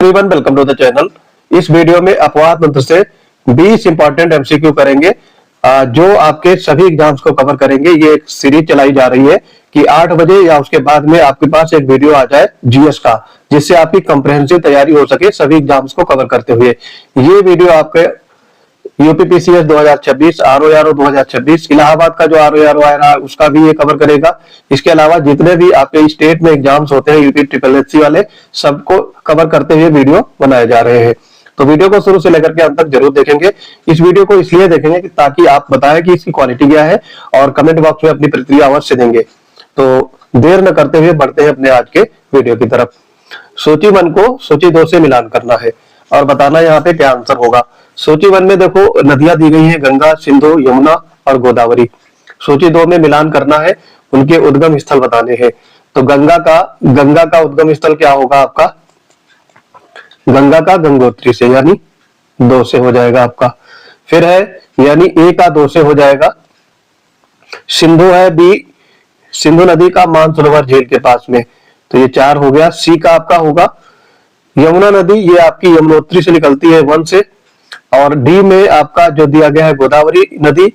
Everyone, welcome to the channel. इस video में अपवाद मंत्र से 20 इंपॉर्टेंट एमसीक्यू करेंगे जो आपके सभी एग्जाम्स को कवर करेंगे। ये एक सीरीज चलाई जा रही है कि 8 बजे या उसके बाद में आपके पास एक वीडियो आ जाए जीएस का, जिससे आपकी कंप्रिहेंसिव तैयारी हो सके सभी एग्जाम्स को कवर करते हुए। ये वीडियो आपके यूपीपीसीएस 2026, आरओआरओ 2026, इलाहाबाद का जो आरओआरओ आ रहा है उसका भी ये कवर करेगा। इसके अलावा जितने भी आपके स्टेट में एग्जाम्स होते हैं यूपी ट्रिपल एससी वाले, सबको कवर करते हुए वीडियो बनाए जा रहे हैं। तो वीडियो को शुरू से लेकर के अंत तक जरूर देखेंगे। इस वीडियो को इसलिए देखेंगे कि ताकि आप बताएं कि इसकी क्वालिटी क्या है और कमेंट बॉक्स में अपनी प्रतिक्रिया अवश्य देंगे। तो देर न करते हुए बढ़ते हैं अपने आज के वीडियो की तरफ। सूची 1 को सूची 2 से मिलान करना है और बताना यहाँ पे क्या आंसर होगा। सूची 1 में देखो नदियां दी गई हैं, गंगा, सिंधु, यमुना और गोदावरी। सूची 2 में मिलान करना है, उनके उद्गम स्थल बताने हैं। तो गंगा का उद्गम स्थल क्या होगा आपका? गंगा का गंगोत्री से, यानी 2 से हो जाएगा आपका। फिर है यानी ए का 2 से हो जाएगा। सिंधु है बी, सिंधु नदी का मानसरोवर झील के पास में, तो ये 4 हो गया। सी का आपका होगा यमुना नदी, ये आपकी यमुनोत्री से निकलती है 1 से। और डी में आपका जो दिया गया है गोदावरी नदी,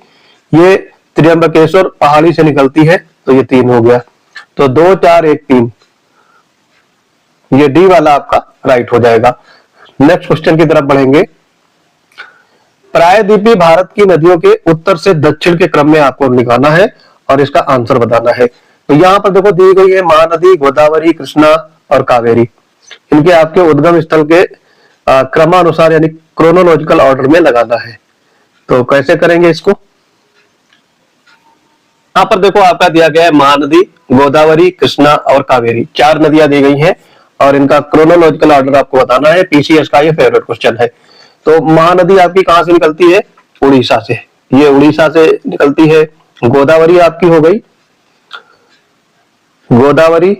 ये त्र्यंबकेश्वर पहाड़ी से निकलती है, तो ये 3 हो गया। तो 2 4 1 3, ये डी वाला आपका राइट हो जाएगा। नेक्स्ट क्वेश्चन की तरफ बढ़ेंगे। प्रायद्वीपीय भारत की नदियों के उत्तर से दक्षिण के क्रम में आपको निकालना है और इसका आंसर बताना है। तो यहाँ पर देखो दी गई है महानदी, गोदावरी, कृष्णा और कावेरी। इनके आपके उद्गम स्थल के क्रमानुसार यानी क्रोनोलॉजिकल ऑर्डर में लगाना है। तो कैसे करेंगे इसको? यहाँ पर देखो आपका दिया गया है महानदी, गोदावरी, कृष्णा और कावेरी, 4 नदियां दी गई हैं और इनका क्रोनोलॉजिकल ऑर्डर आपको बताना है। पीसीएस का ये फेवरेट क्वेश्चन है। तो महानदी आपकी कहां से निकलती है? उड़ीसा से, ये उड़ीसा से निकलती है। गोदावरी आपकी हो गई, गोदावरी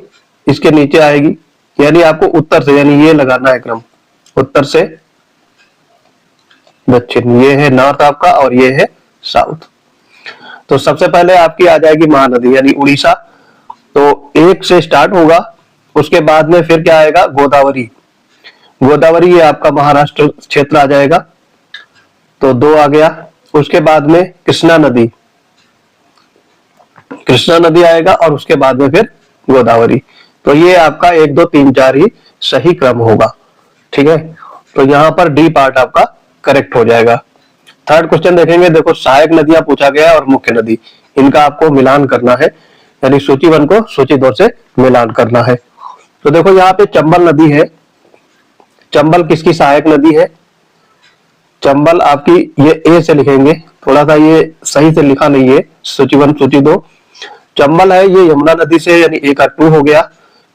इसके नीचे आएगी, यानी आपको उत्तर से, यानी ये लगाना है क्रम, उत्तर से दक्षिण। ये है नॉर्थ आपका और ये है साउथ। तो सबसे पहले आपकी आ जाएगी महानदी यानी उड़ीसा, तो 1 से स्टार्ट होगा। उसके बाद में फिर क्या आएगा? गोदावरी। गोदावरी ये आपका महाराष्ट्र क्षेत्र आ जाएगा, तो 2 आ गया। उसके बाद में कृष्णा नदी, कृष्णा नदी आएगा और उसके बाद में फिर गोदावरी। तो ये आपका 1 2 3 4 ही सही क्रम होगा। ठीक है, तो यहाँ पर डी पार्ट आपका करेक्ट हो जाएगा। थर्ड क्वेश्चन देखेंगे। देखो सहायक नदियां पूछा गया है और मुख्य नदी, इनका आपको मिलान करना है, यानी सूची 1 को सूची 2 से मिलान करना है। तो देखो यहाँ पे चंबल नदी है। चंबल किसकी सहायक नदी है? चंबल आपकी, ये ए से लिखेंगे, थोड़ा सा ये सही से लिखा नहीं है, सूची 1 सूची 2। चंबल है ये यमुना नदी से, यानी ए का 2 हो गया।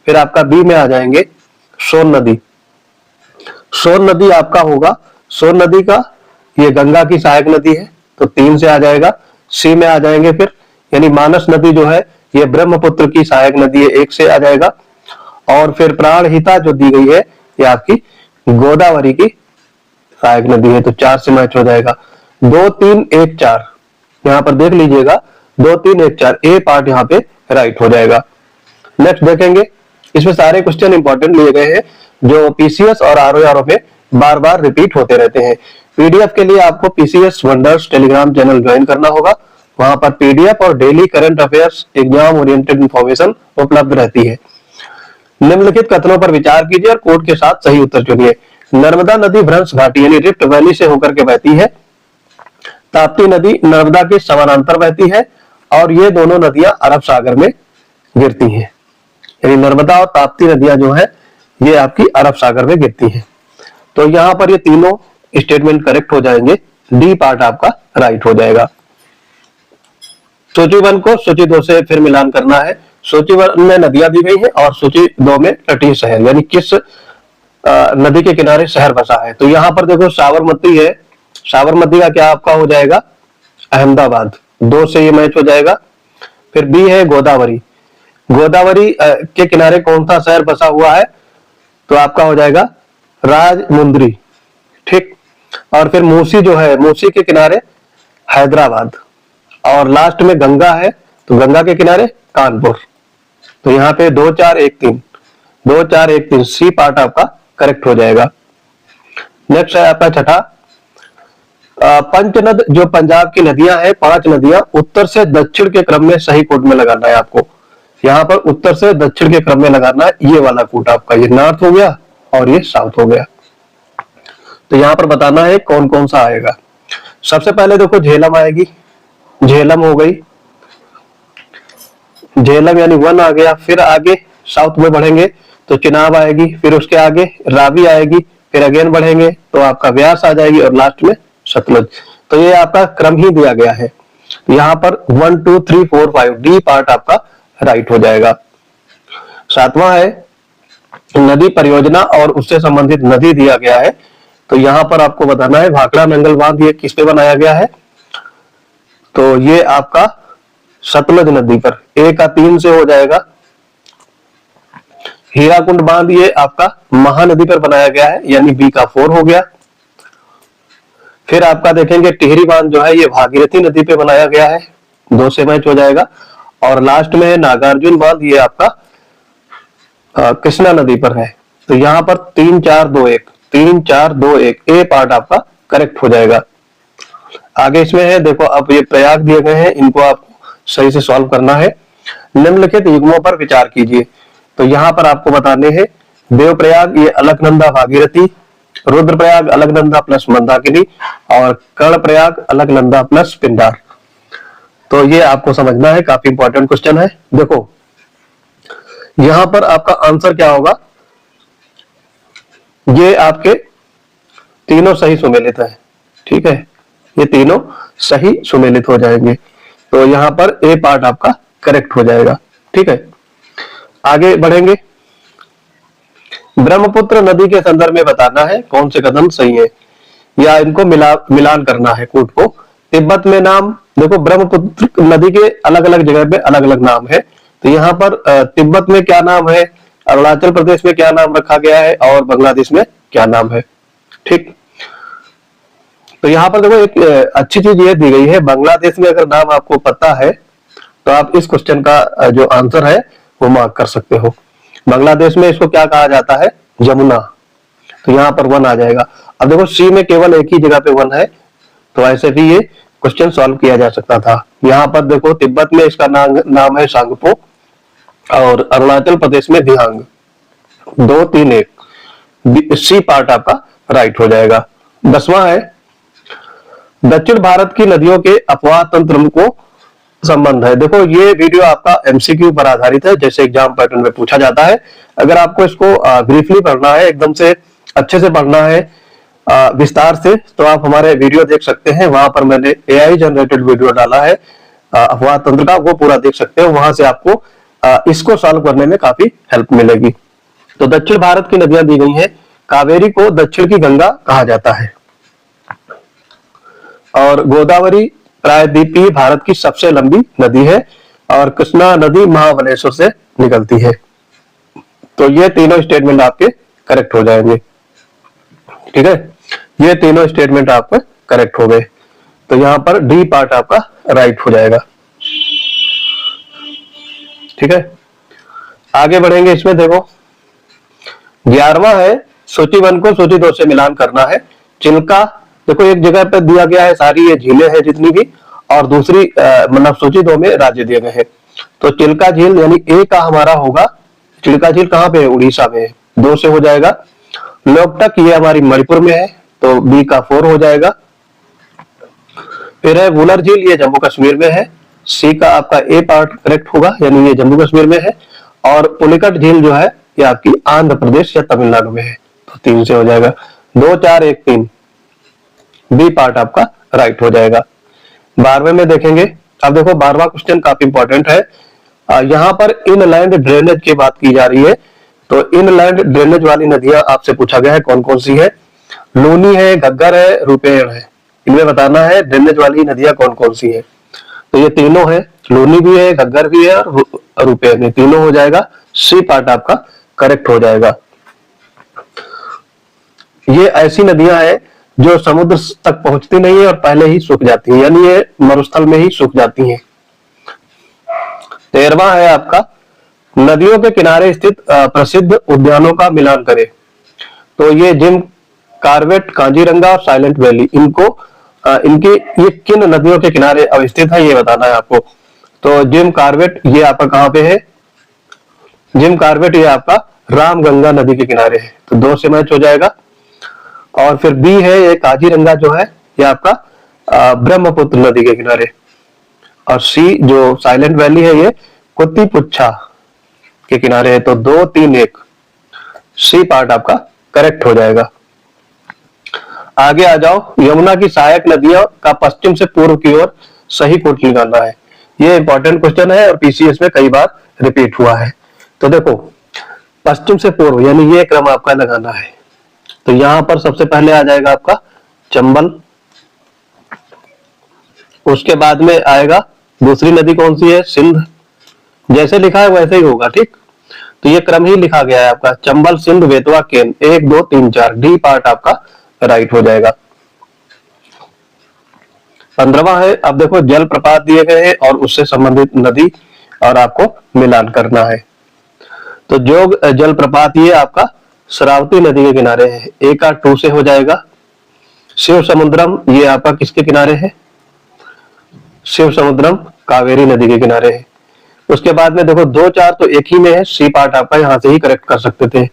फिर आपका बी में आ जाएंगे सोन नदी। सोन नदी आपका होगा, सोन नदी का ये गंगा की सहायक नदी है, तो 3 से आ जाएगा। सी में आ जाएंगे फिर, यानी मानस नदी जो है ये ब्रह्मपुत्र की सहायक नदी है, 1 से आ जाएगा। और फिर प्राणहिता जो दी गई है ये आपकी गोदावरी की सहायक नदी है, तो 4 से मैच हो जाएगा। 2 3 1 4, यहाँ पर देख लीजिएगा 2 3 1 4, ए पार्ट यहाँ पे राइट हो जाएगा। नेक्स्ट देखेंगे, इसमें सारे क्वेश्चन इंपॉर्टेंट लिए गए हैं जो पीसीएस और आरओआरओ में बार बार रिपीट होते रहते हैं। पीडीएफ के लिए आपको PCS wonders Telegram channel join करना होगा। वहां पर पीडीएफ और daily current affairs, exam oriented information उपलब्ध रहती है। निम्नलिखित कथनों पर विचार कीजिए और कोड के साथ सही उत्तर चुनिए। नर्मदा नदी भ्रंश घाटी यानी रिफ्ट वैली से होकर के बहती है। ताप्ती नदी नर्मदा के समानांतर बहती है और ये दोनों नदियां अरब सागर में गिरती हैं। यानी नर्मदा और ताप्ती नदियां जो है ये आपकी अरब सागर में गिरती हैं। तो यहाँ पर ये तीनों स्टेटमेंट करेक्ट हो जाएंगे। डी पार्ट आपका राइट हो जाएगा। सूची 1 को सूची 2 से फिर मिलान करना है। सूची 1 में नदियां दी गई है और सूची 2 में तटीय शहर, यानी किस नदी के किनारे शहर बसा है। तो यहाँ पर देखो साबरमती है, साबरमती का क्या आपका हो जाएगा? अहमदाबाद, 2 से ये मैच हो जाएगा। फिर बी है गोदावरी, गोदावरी के किनारे कौन सा शहर बसा हुआ है? तो आपका हो जाएगा राजमुंद्री। ठीक, और फिर मूसी जो है, मूसी के किनारे हैदराबाद। और लास्ट में गंगा है, तो गंगा के किनारे कानपुर। तो यहाँ पे 2 4 1 3, 2 4 1 3, सी पार्ट आपका करेक्ट हो जाएगा। नेक्स्ट है आपका छठा, पंचनद जो पंजाब की नदियां हैं, 5 नदियां उत्तर से दक्षिण के क्रम में सही कोड में लगाना है आपको। यहाँ पर उत्तर से दक्षिण के क्रम में लगाना है, ये वाला कोड आपका, ये नॉर्थ हो गया और ये साउथ हो गया। तो यहाँ पर बताना है कौन कौन सा आएगा। सबसे पहले देखो झेलम आएगी, झेलम हो गई, झेलम यानी 1 आ गया। फिर आगे साउथ में बढ़ेंगे तो चिनाब आएगी, फिर उसके आगे रावी आएगी, फिर अगेन बढ़ेंगे तो आपका व्यास आ जाएगी और लास्ट में सतलुज। तो ये आपका क्रम ही दिया गया है। यहाँ पर 1 2 3 4 5 डी पार्ट आपका राइट हो जाएगा। सातवां है नदी परियोजना और उससे संबंधित नदी दिया गया है। तो यहाँ पर आपको बताना है भाखड़ा नंगल बांध ये किस पे बनाया गया है, तो ये आपका सतलुज नदी पर, ए का 3 से हो जाएगा। हीराकुंड बांध ये आपका महानदी पर बनाया गया है, यानी बी का 4 हो गया। फिर आपका देखेंगे टिहरी बांध जो है ये भागीरथी नदी पे बनाया गया है, 2 से मैच हो जाएगा। और लास्ट में है नागार्जुन बांध, ये आपका कृष्णा नदी पर है। तो यहाँ पर 3 4 2 1 3 4 2 1 ए पार्ट आपका करेक्ट हो जाएगा। आगे इसमें है देखो, अब ये प्रयाग दिए गए हैं, इनको आपको सही से सॉल्व करना है। निम्नलिखित युग्मों पर विचार कीजिए। तो यहाँ पर आपको बताने हैं देवप्रयाग ये अलकनंदा भागीरथी, रुद्रप्रयाग अलकनंदा प्लस मंदाकिनी और कर्णप्रयाग अलकनंदा प्लस पिंडार। तो ये आपको समझना है, काफी इंपॉर्टेंट क्वेश्चन है। देखो यहां पर आपका आंसर क्या होगा, ये आपके तीनों सही सुमेलित है, ठीक है, ये तीनों सही सुमेलित हो जाएंगे। तो यहां पर ए पार्ट आपका करेक्ट हो जाएगा, ठीक है। आगे बढ़ेंगे, ब्रह्मपुत्र नदी के संदर्भ में बताना है कौन से कदम सही है, या इनको मिलान करना है कोड को। तिब्बत में नाम देखो, ब्रह्मपुत्र नदी के अलग अलग जगह पे अलग अलग नाम है। तो यहाँ पर तिब्बत में क्या नाम है, अरुणाचल प्रदेश में क्या नाम रखा गया है और बांग्लादेश में क्या नाम है, ठीक। तो यहाँ पर देखो एक अच्छी चीज ये दी गई है, बांग्लादेश में अगर नाम आपको पता है तो आप इस क्वेश्चन का जो आंसर है वो मार्क कर सकते हो। बांग्लादेश में इसको क्या कहा जाता है, जमुना। तो यहाँ पर 1 आ जाएगा। अब देखो सी में केवल एक ही जगह पे 1 है, तो ऐसे भी ये क्वेश्चन सॉल्व किया जा सकता था। यहाँ पर देखो तिब्बत में इसका नाम है सांगपो और अरुणाचल प्रदेश में दिहांग। 2 3 1 सी पार्ट आपका राइट हो जाएगा। 10वां है दक्षिण भारत की नदियों के अपवाह तंत्र को संबंध है। देखो ये वीडियो आपका एमसीक्यू पर आधारित है, जैसे एग्जाम पैटर्न में पूछा जाता है। अगर आपको इसको ब्रीफली पढ़ना है, एकदम से अच्छे से पढ़ना है विस्तार से, तो आप हमारे वीडियो देख सकते हैं। वहां पर मैंने एआई जनरेटेड वीडियो डाला है अपवाह तंत्र का, वो पूरा देख सकते हो। वहां से आपको इसको सॉल्व करने में काफी हेल्प मिलेगी। तो दक्षिण भारत की नदियां दी गई हैं। कावेरी को दक्षिण की गंगा कहा जाता है और गोदावरी प्रायद्वीपीय भारत की सबसे लंबी नदी है और कृष्णा नदी महाबलेश्वर से निकलती है। तो ये तीनों स्टेटमेंट आपके करेक्ट हो जाएंगे, ठीक है। ये तीनों स्टेटमेंट आपके करेक्ट हो गए। तो यहां पर डी पार्ट आपका राइट हो जाएगा, ठीक है। आगे बढ़ेंगे, इसमें देखो 11वां है सूची 1 को सूची 2 से मिलान करना है। चिल्का देखो एक जगह पे दिया गया है, सारी ये झीलें हैं जितनी भी, और दूसरी मतलब सूची 2 में राज्य दिए गए हैं। तो चिल्का झील यानी ए का हमारा होगा, चिल्का झील कहाँ पे है, उड़ीसा में है, 2 से हो जाएगा। लोकटक ये हमारी मणिपुर में है, तो बी का 4 हो जाएगा। फिर है वुलर झील, ये जम्मू कश्मीर में है, सी का आपका ए पार्ट करेक्ट होगा, यानी ये जम्मू कश्मीर में है। और पुलिकट झील जो है ये आपकी आंध्र प्रदेश या तमिलनाडु में है, तो 3 से हो जाएगा। 2 4 1 3 बी पार्ट आपका राइट हो जाएगा। 12वें में देखेंगे, अब देखो 12वां क्वेश्चन काफी इंपॉर्टेंट है। यहाँ पर इनलैंड ड्रेनेज की बात की जा रही है। तो इनलैंड ड्रेनेज वाली नदियां आपसे पूछा गया है कौन कौन सी है। लूनी है, घग्गर है, रुपेण है। इनमें बताना है ड्रेनेज वाली नदियां कौन कौन सी है। तो ये तीनों है, लूनी भी है, घग्गर भी है और रुपेण है, तीनों हो जाएगा। सी पार्ट आपका करेक्ट हो जाएगा। ये ऐसी नदियां हैं जो समुद्र तक पहुंचती नहीं है और पहले ही सूख जाती है, यानी ये मरुस्थल में ही सूख जाती हैं। 13वां है आपका नदियों के किनारे स्थित प्रसिद्ध उद्यानों का मिलान करें। तो ये जिम कार्बेट, काजीरंगा और साइलेंट वैली, इनके ये किन नदियों के किनारे अवस्थित है ये बताना है आपको। तो जिम कार्बेट ये आपका कहाँ पे है, जिम कार्बेट ये आपका रामगंगा नदी के किनारे है, तो 2 से मैच हो जाएगा। और फिर बी है ये काजीरंगा जो है ये आपका ब्रह्मपुत्र नदी के किनारे। और सी जो साइलेंट वैली है ये कुत्तीपुच्छा के किनारे है, तो 2, 3, 1 सी पार्ट आपका करेक्ट हो जाएगा। आगे आ जाओ, यमुना की सहायक नदियों का पश्चिम से पूर्व की ओर सही कोट लगाना है। ये इंपॉर्टेंट क्वेश्चन है और पीसीएस में कई बार रिपीट हुआ है। तो देखो पश्चिम से पूर्व यानी ये क्रम आपका लगाना है। तो यहां पर सबसे पहले आ जाएगा आपका चंबल, उसके बाद में आएगा दूसरी नदी कौन सी है, सिंध। जैसे लिखा है वैसे ही होगा, ठीक। तो ये क्रम ही लिखा गया है आपका, चंबल, सिंध, बेतवा, केन, 1, 2, 3, 4 डी पार्ट आपका राइट हो जाएगा। 15वां है, अब देखो जल प्रपात दिए गए हैं और उससे संबंधित नदी और आपको मिलान करना है। तो जोग जल प्रपात ये आपका शरावती नदी के किनारे है, ए का 2 से हो जाएगा। शिव समुद्रम ये आपका किसके किनारे है, शिव समुद्रम कावेरी नदी के किनारे है। उसके बाद में देखो 2, 4 तो एक ही में है, सी पार्ट आपका यहां से ही करेक्ट कर सकते थे।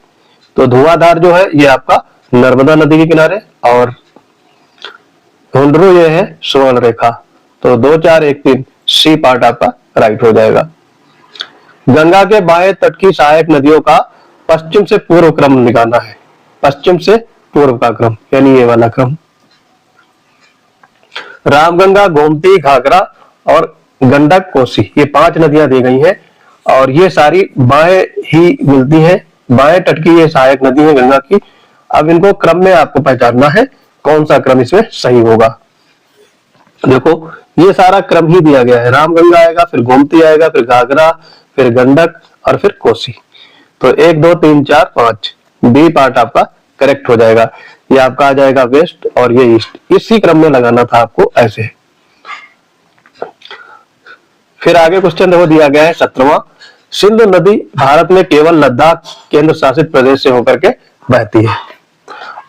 तो धुआंधार जो है ये आपका नर्मदा नदी के किनारे, और हुंडरू ये है स्वर्ण रेखा। तो 2, 4, 1, 3 सी पार्ट आपका राइट हो जाएगा। गंगा के बाएं तट की सहायक नदियों का पश्चिम से पूर्व क्रम निकालना है, पश्चिम से पूर्व का क्रम यानी ये वाला क्रम। रामगंगा, गोमती, घाघरा और गंडक, कोसी ये 5 नदियां दी गई हैं और ये सारी बाएं ही मिलती हैं, बाएं तट की ये सहायक नदी है गंगा की। अब इनको क्रम में आपको पहचानना है कौन सा क्रम इसमें सही होगा। देखो ये सारा क्रम ही दिया गया है, रामगंगा आएगा, फिर गोमती आएगा, फिर घाघरा, फिर गंडक और फिर कोसी। तो 1, 2, 3, 4, 5 बी पार्ट आपका करेक्ट हो जाएगा। ये आपका आ जाएगा वेस्ट और ये ईस्ट, इसी क्रम में लगाना था आपको ऐसे। फिर आगे क्वेश्चन देखो दिया गया है 17वां, सिंधु नदी भारत में केवल लद्दाख केंद्र शासित प्रदेश से होकर के बहती है,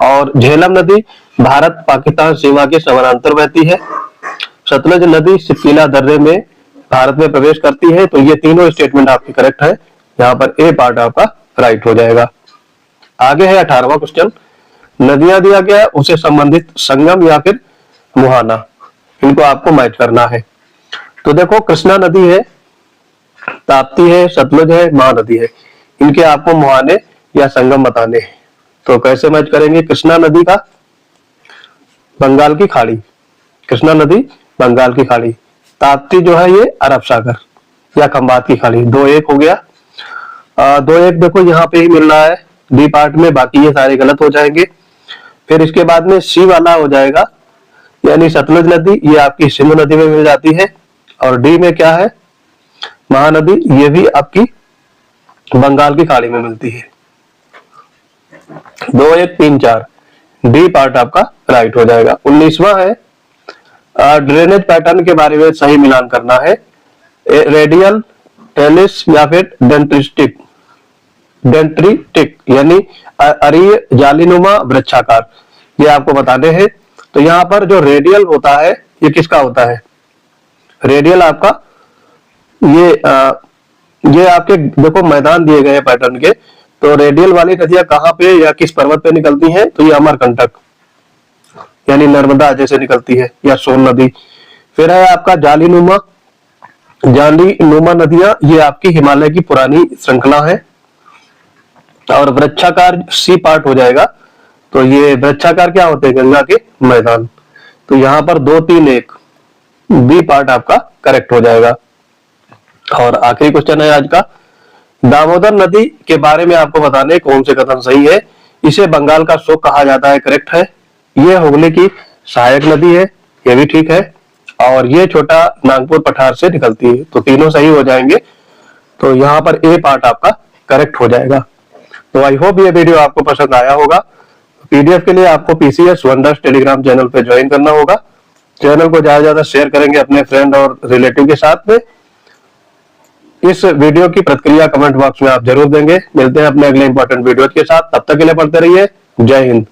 और झेलम नदी भारत पाकिस्तान सीमा के समानांतर बहती है। सतलज नदी सिपीला दर्रे में भारत में प्रवेश करती है। तो ये तीनों स्टेटमेंट आपके करेक्ट है, यहाँ पर ए पार्ट आपका राइट हो जाएगा। आगे है 18वां क्वेश्चन, नदियां दिया गया है उसे संबंधित संगम या फिर मुहाना, इनको आपको मैच करना है। तो देखो कृष्णा नदी है, ताप्ती है, सतलुज है, महानदी है, इनके आपको मुहाने या संगम बताने हैं। तो कैसे मैच करेंगे, कृष्णा नदी का बंगाल की खाड़ी, कृष्णा नदी बंगाल की खाड़ी, ताप्ती जो है ये अरब सागर या खंबात की खाड़ी। 2-1 हो गया। 2-1 देखो यहाँ पे ही मिल रहा है डी पार्ट में, बाकी ये सारे गलत हो जाएंगे। फिर इसके बाद में सी वाला हो जाएगा, यानी सतलुज नदी ये आपकी सिंधु नदी में मिल जाती है, और डी में क्या है महानदी, ये भी आपकी बंगाल की खाड़ी में मिलती है। 2-1, 3-4 डी पार्ट आपका राइट हो जाएगा। 19वां है, ड्रेनेज पैटर्न के बारे में सही मिलान करना है, रेडियल, टेलिस या फिर डेंट्रिटिक, यानी अरीय, जालीनुमा, वृक्षाकार, ये आपको बताने हैं। तो यहाँ पर जो रेडियल होता है ये किसका होता है, रेडियल आपका ये आपके देखो मैदान दिए गए पैटर्न के, तो रेडियल वाली नदियां कहाँ पे या किस पर्वत पे निकलती हैं, तो ये अमरकंटक यानी नर्मदा जैसे निकलती है, या सोन नदी। फिर है आपका जालीनुमा नदियां, ये आपकी हिमालय की पुरानी श्रृंखला है। और वृक्षाकार सी पार्ट हो जाएगा। तो ये वृक्षाकार क्या होते हैं, गंगा के मैदान। तो यहाँ पर 2-3-1 बी पार्ट आपका करेक्ट हो जाएगा। और आखिरी क्वेश्चन है आज का, दामोदर नदी के बारे में आपको बताने कौन से कथन सही है। इसे बंगाल का शोक कहा जाता है, करेक्ट है। ये हुगली की सहायक नदी है, ये भी ठीक है। और ये छोटा नागपुर पठार से निकलती है, तो तीनों सही हो जाएंगे। तो यहाँ पर ए पार्ट आपका करेक्ट हो जाएगा। तो आई होप ये वीडियो आपको पसंद आया होगा। पीडीएफ के लिए आपको पीसीएस वंडर्स टेलीग्राम चैनल पे ज्वाइन करना होगा। चैनल को ज्यादा ज्यादा शेयर करेंगे अपने फ्रेंड और रिलेटिव के साथ में। इस वीडियो की प्रतिक्रिया कमेंट बॉक्स में आप जरूर देंगे। मिलते हैं अपने अगले इंपॉर्टेंट वीडियो के साथ, तब तक के लिए पढ़ते रहिए। जय हिंद।